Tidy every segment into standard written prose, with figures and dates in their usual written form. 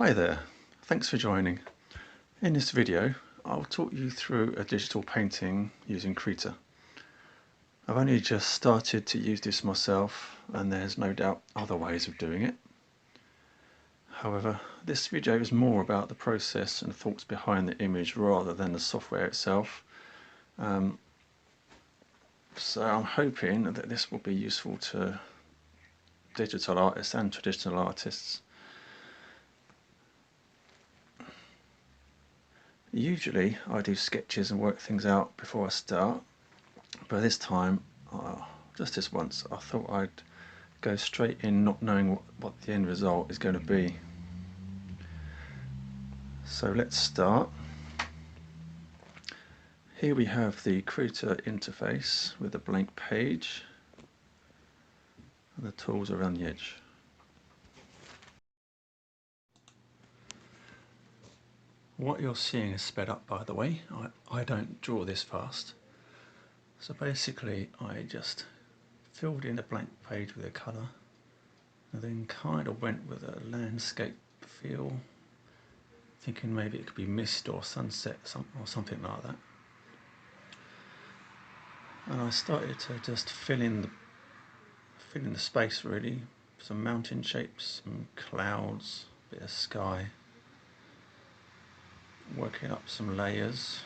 Hi there, thanks for joining. In this video I'll talk you through a digital painting using Krita. I've only just started to use this myself and there's no doubt other ways of doing it. However, this video is more about the process and thoughts behind the image rather than the software itself. So I'm hoping that this will be useful to digital artists and traditional artists. Usually I do sketches and work things out before I start, but this time, just this once, I thought I'd go straight in not knowing what the end result is going to be. So let's start. Here we have the Krita interface with a blank page and the tools around the edge. What you're seeing is sped up, by the way. I don't draw this fast. So basically I just filled in a blank page with a colour and then kind of went with a landscape feel, thinking maybe it could be mist or sunset or something like that. And I started to just fill in the space really, some mountain shapes, some clouds, a bit of sky, working up some layers.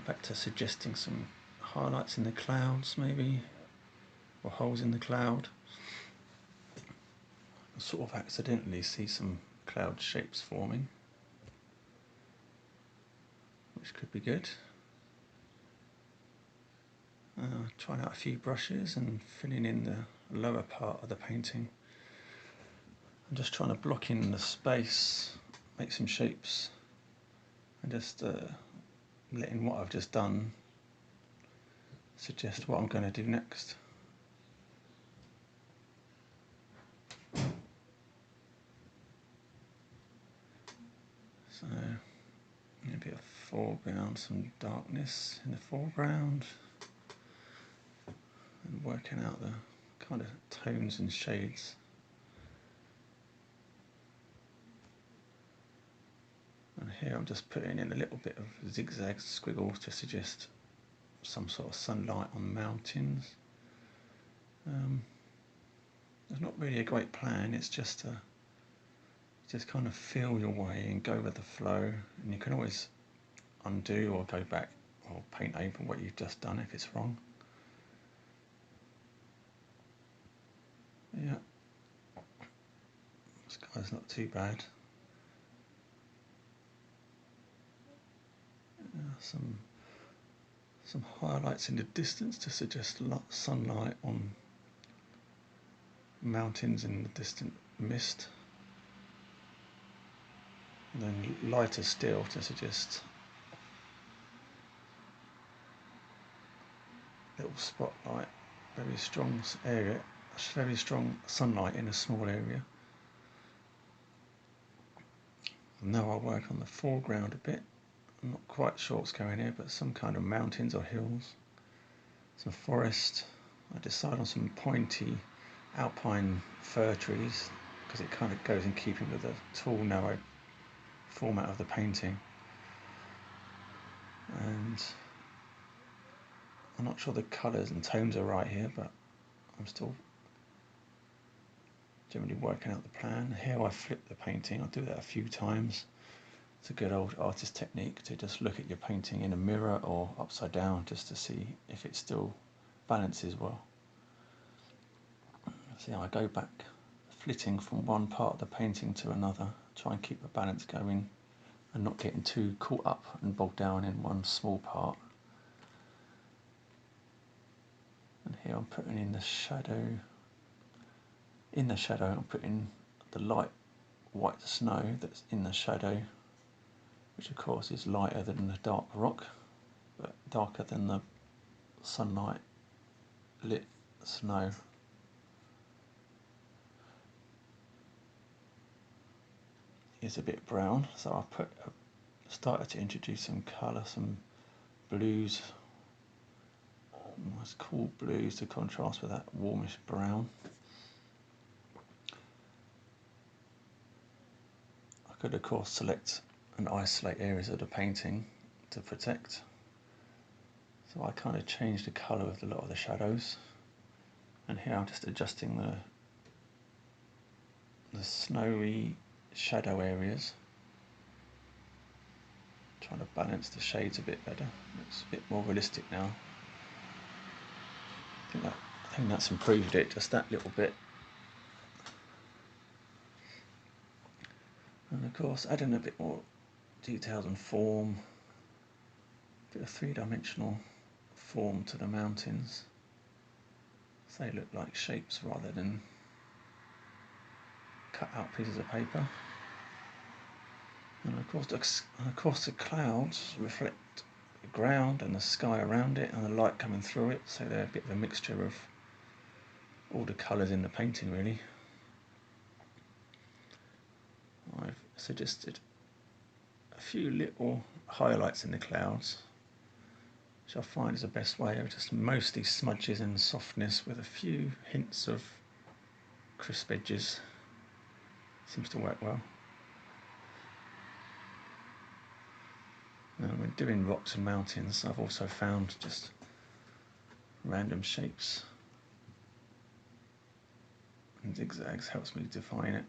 Back to suggesting some highlights in the clouds maybe, or holes in the cloud. I sort of accidentally see some cloud shapes forming, which could be good. Trying out a few brushes and filling in the lower part of the painting. I'm just trying to block in the space, make some shapes, and just letting what I've just done suggest what I'm going to do next. So a bit of foreground, some darkness in the foreground, and working out the kind of tones and shades. And here I'm just putting in a little bit of zigzag squiggles to suggest some sort of sunlight on mountains. There's not really a great plan, it's just kind of feel your way and go with the flow, and you can always undo or go back or paint over what you've just done if it's wrong. Yeah, sky's not too bad. Some highlights in the distance to suggest sunlight on mountains in the distant mist, and then lighter still to suggest little spotlight, very strong area, very strong sunlight in a small area. And now I'll work on the foreground a bit. I'm not quite sure what's going here, but some kind of mountains or hills, some forest. I decide on some pointy alpine fir trees because it kind of goes in keeping with the tall, narrow format of the painting. And I'm not sure the colours and tones are right here, but I'm still generally working out the plan. Here I flip the painting. I'll do that a few times. It's a good old artist technique to just look at your painting in a mirror or upside down just to see if it still balances well. See, I go back flitting from one part of the painting to another, try and keep the balance going and not getting too caught up and bogged down in one small part. And here I'm putting in the shadow. In the shadow I'm putting the light white snow that's in the shadow, which of course is lighter than the dark rock, but darker than the sunlight lit snow. Is a bit brown, so I started to introduce some colour, some blues, nice cool blues to contrast with that warmish brown. could of course select and isolate areas of the painting to protect. So I kind of changed the colour of a lot of the shadows, and here I'm just adjusting the snowy shadow areas, trying to balance the shades a bit better. Looks a bit more realistic now. I think that's improved it just that little bit. And of course adding a bit more details and form, a bit of three-dimensional form to the mountains, so they look like shapes rather than cut out pieces of paper. And of course the clouds reflect the ground and the sky around it and the light coming through it, so they're a bit of a mixture of all the colours in the painting really. I've suggested a few little highlights in the clouds, which I find is the best way of just mostly smudges and softness with a few hints of crisp edges. Seems to work well. And when doing rocks and mountains, I've also found just random shapes and zigzags helps me define it.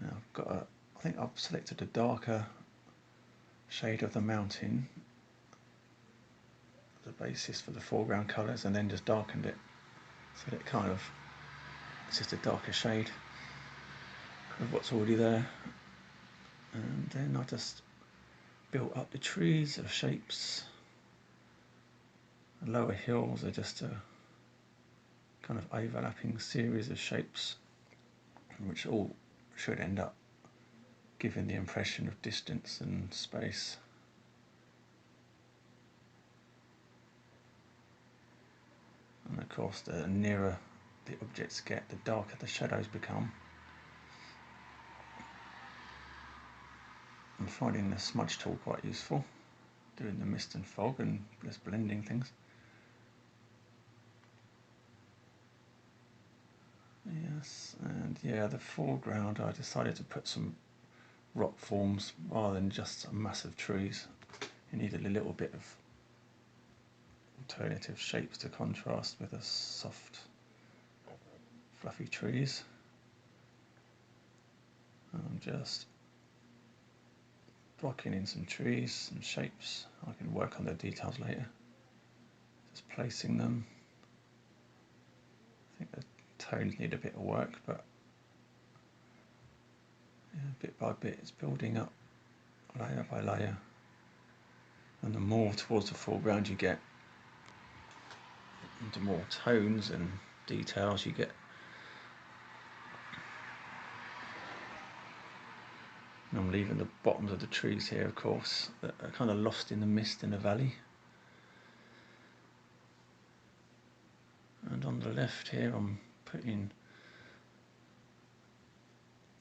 Now I think I've selected a darker shade of the mountain as a basis for the foreground colours, and then just darkened it so that it's just a darker shade of what's already there. And then I just built up the trees of shapes. The lower hills are just a kind of overlapping series of shapes, which all should end up giving the impression of distance and space. And of course the nearer the objects get, the darker the shadows become. I'm finding the smudge tool quite useful, doing the mist and fog and just blending things. Yes, and yeah, the foreground I decided to put some rock forms rather than just massive trees. You needed a little bit of alternative shapes to contrast with the soft, fluffy trees. And I'm just blocking in some trees, some shapes. I can work on the details later. Just placing them. I think the tones need a bit of work, but yeah, bit by bit it's building up, layer by layer. And the more towards the foreground you get, the more tones and details you get. And I'm leaving the bottoms of the trees here, of course, that are kind of lost in the mist in the valley. And on the left here I'm putting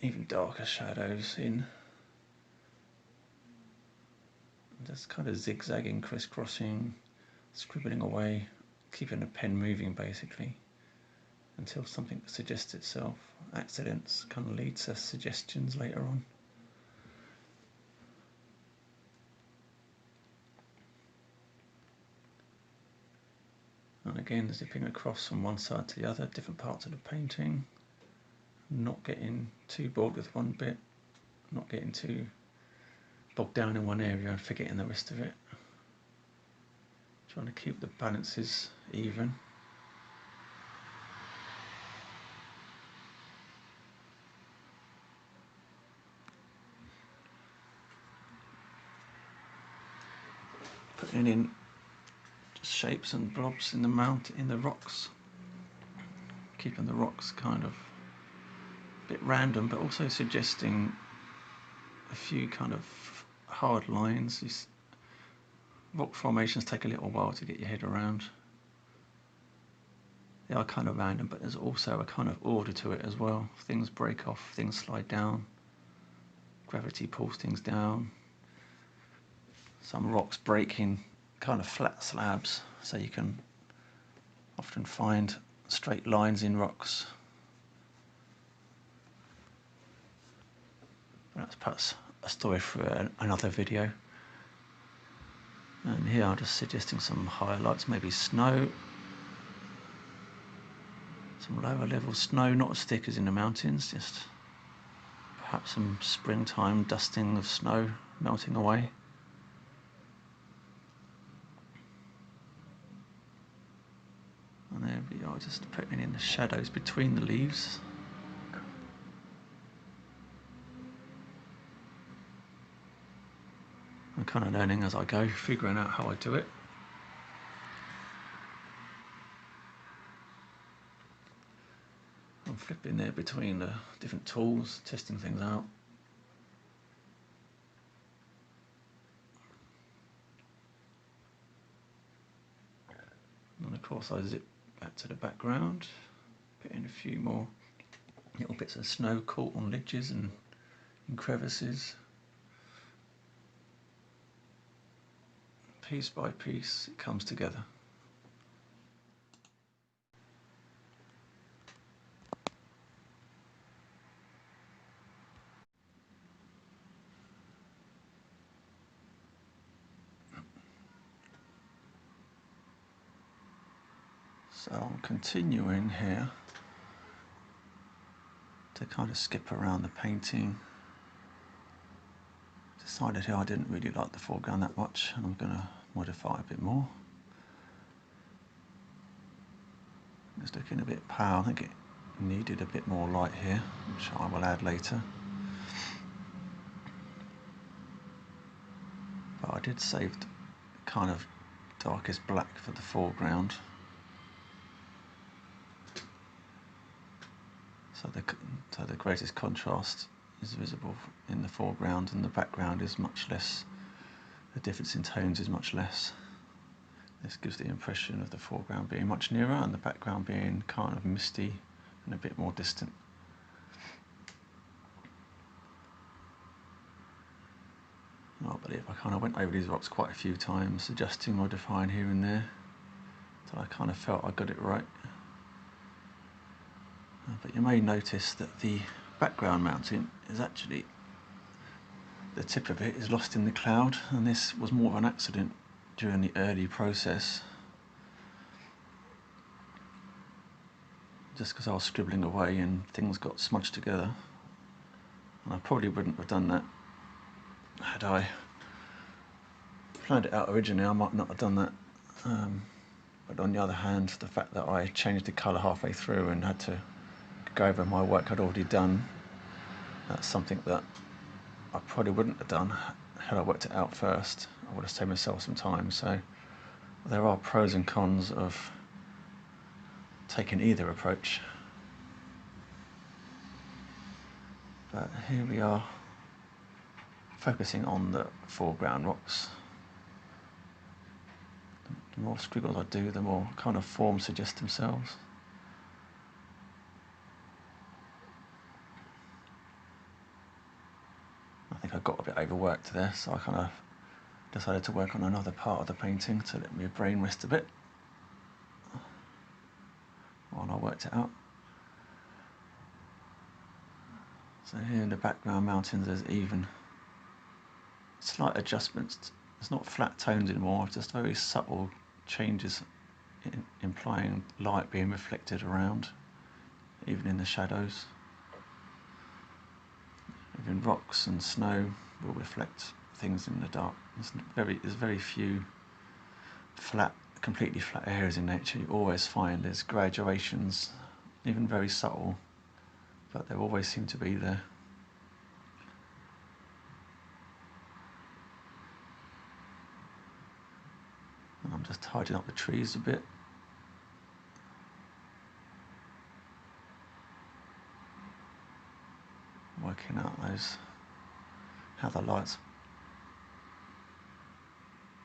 even darker shadows in. Just kind of zigzagging, crisscrossing, scribbling away, keeping the pen moving basically, until something suggests itself. Accidents kind of lead to suggestions later on. And again, zipping across from one side to the other, different parts of the painting, not getting too bored with one bit, not getting too bogged down in one area and forgetting the rest of it. Trying to keep the balances even. Putting in just shapes and blobs in the rocks, keeping the rocks kind of a bit random, but also suggesting a few kind of hard lines. These rock formations take a little while to get your head around. They are kind of random, but there's also a kind of order to it as well. Things break off, things slide down, gravity pulls things down. Some rocks break in kind of flat slabs, so you can often find straight lines in rocks. That's perhaps a story for another video. And here I'm just suggesting some highlights, maybe snow, some lower level snow, not as thick as in the mountains, just perhaps some springtime dusting of snow melting away. And there we are, just putting in the shadows between the leaves. I'm kind of learning as I go, figuring out how I do it. I'm flipping there between the different tools, testing things out. And of course I zip back to the background, put in a few more little bits of snow caught on ledges and in crevices. Piece by piece it comes together. So I'm continuing here to kind of skip around the painting. Decided here I didn't really like the foreground that much, and I'm going to modify a bit more. It's looking a bit pale. I think it needed a bit more light here, which I will add later. But I did save the kind of darkest black for the foreground. So the greatest contrast is visible in the foreground, and the background is much less, the difference in tones is much less. This gives the impression of the foreground being much nearer and the background being kind of misty and a bit more distant. I believe I kind of went over these rocks quite a few times, adjusting, modifying here and there, until I kind of felt I got it right. But you may notice that the background mountain is actually, the tip of it is lost in the cloud, and this was more of an accident during the early process. Just because I was scribbling away and things got smudged together. And I probably wouldn't have done that had I planned it out originally. I might not have done that. But on the other hand, the fact that I changed the colour halfway through and had to go over my work I'd already done, that's something that I probably wouldn't have done had I worked it out first. I would have saved myself some time. So there are pros and cons of taking either approach. But here we are, focusing on the foreground rocks. The more squiggles I do, the more kind of forms suggest themselves. I think I got a bit overworked there, so I kind of decided to work on another part of the painting to let my brain rest a bit while I worked it out. So here in the background mountains there's even slight adjustments. It's not flat tones anymore, it's just very subtle changes implying light being reflected around, even in the shadows. Even rocks and snow will reflect things in the dark. There's very few completely flat areas in nature. You always find there's graduations, even very subtle, but they always seem to be there. And I'm just tidying up the trees a bit. Working out how the light's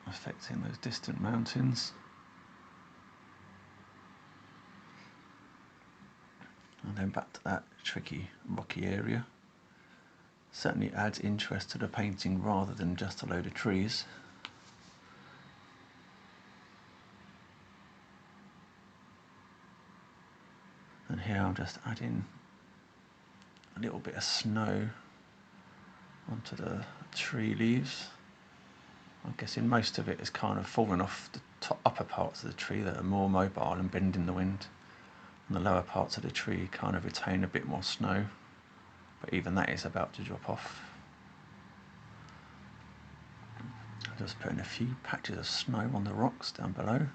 affecting those distant mountains. And then back to that tricky rocky area. Certainly adds interest to the painting rather than just a load of trees. And here I'm just adding a little bit of snow onto the tree leaves. I'm guessing most of it is kind of fallen off the upper parts of the tree that are more mobile and bend in the wind. And the lower parts of the tree kind of retain a bit more snow, but even that is about to drop off. I'm just putting a few patches of snow on the rocks down below.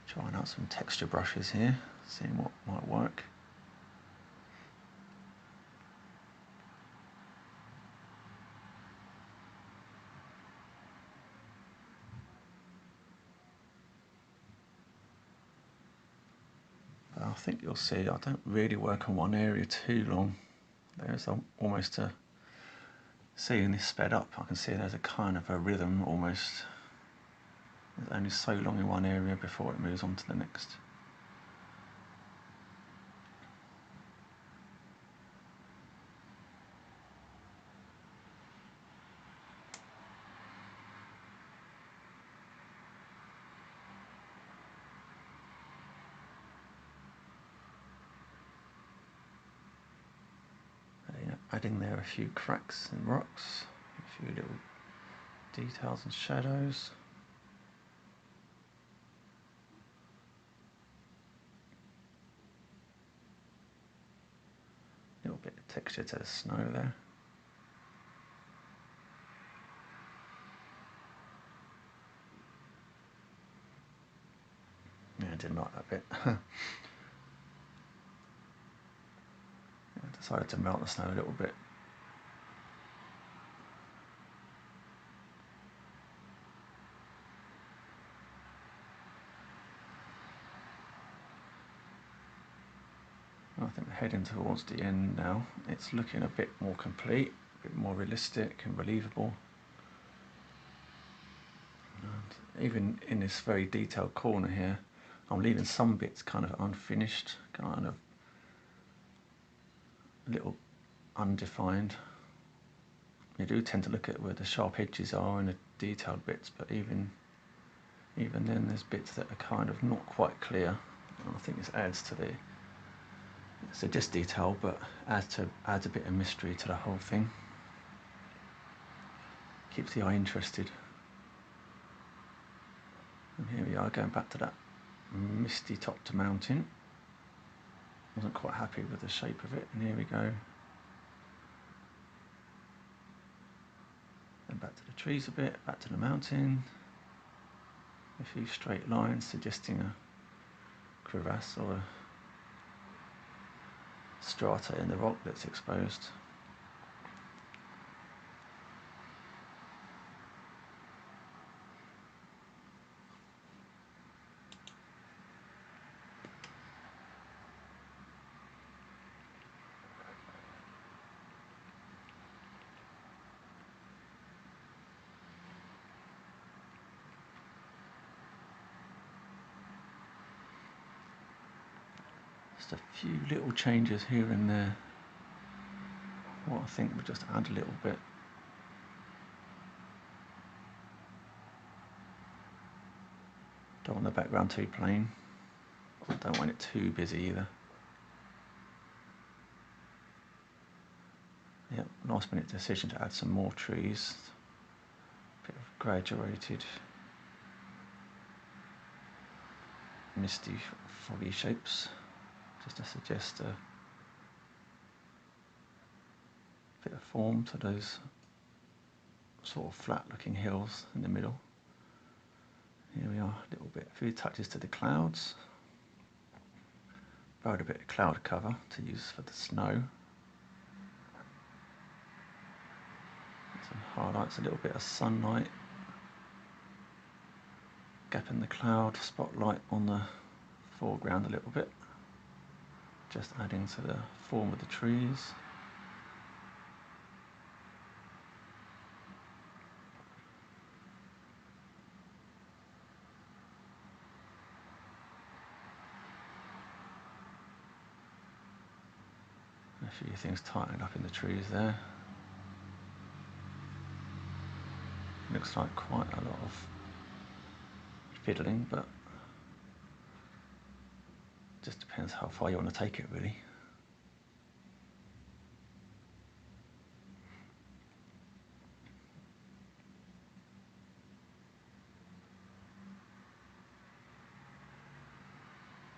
Trying out some texture brushes here, seeing what might work. But I think you'll see I don't really work on one area too long. There's almost a, seeing this sped up, I can see there's a kind of a rhythm almost. There's only so long in one area before it moves on to the next. Adding there a few cracks in rocks, a few little details and shadows. A little bit of texture to the snow there. Yeah, I didn't like that bit. I decided to melt the snow a little bit. I think we're heading towards the end now. It's looking a bit more complete, a bit more realistic and believable. And even in this very detailed corner here, I'm leaving some bits kind of unfinished, kind of a little undefined. You do tend to look at where the sharp edges are and the detailed bits, but even then there's bits that are kind of not quite clear. And I think this adds to the, so just detail, but adds a bit of mystery to the whole thing. Keeps the eye interested. And here we are, going back to that misty topped mountain. Wasn't quite happy with the shape of it, and here we go. Then back to the trees a bit, back to the mountain. A few straight lines suggesting a crevasse or a strata in the rock that's exposed. Just a few little changes here and there. What I think we'll just add a little bit. Don't want the background too plain. Don't want it too busy either. Yep, last minute decision to add some more trees. Bit of graduated, misty, foggy shapes, just to suggest a bit of form to those sort of flat looking hills in the middle. Here we are, a little bit, a few touches to the clouds. Borrowed a bit of cloud cover to use for the snow. Some highlights, a little bit of sunlight. Gap in the cloud, spotlight on the foreground a little bit. Just adding to the form of the trees. A few things tightened up in the trees there. Looks like quite a lot of fiddling, but just depends how far you want to take it, really.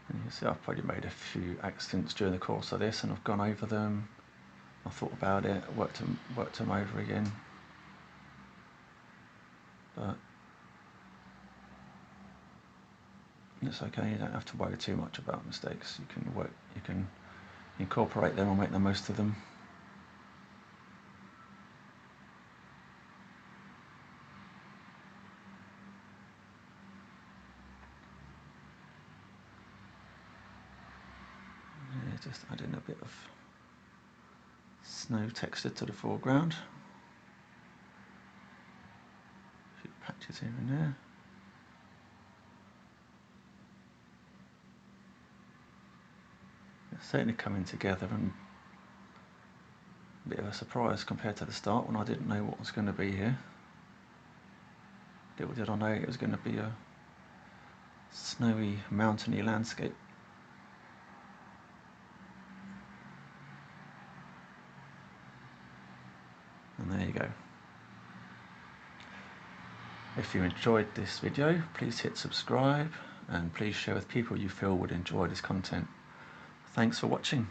And you see I've probably made a few accidents during the course of this, and I've gone over them, I thought about it, worked them over again. But it's okay, you don't have to worry too much about mistakes. You can incorporate them or make the most of them. Yeah, just adding a bit of snow texture to the foreground. A few patches here and there. It's certainly coming together, and a bit of a surprise compared to the start when I didn't know what was going to be here. Little did I know it was going to be a snowy, mountainy landscape. And there you go. If you enjoyed this video, please hit subscribe and please share with people you feel would enjoy this content. Thanks for watching.